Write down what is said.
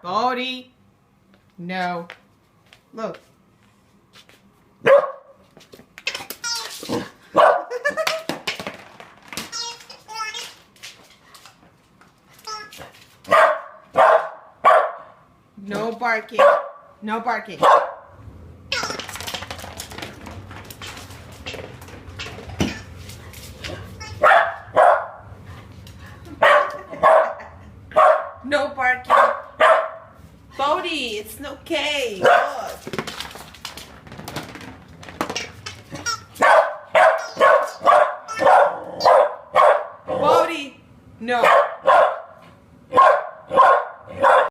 Bodhi. No. Look. No barking. No barking. No barking. Bodhi, it's okay. Look.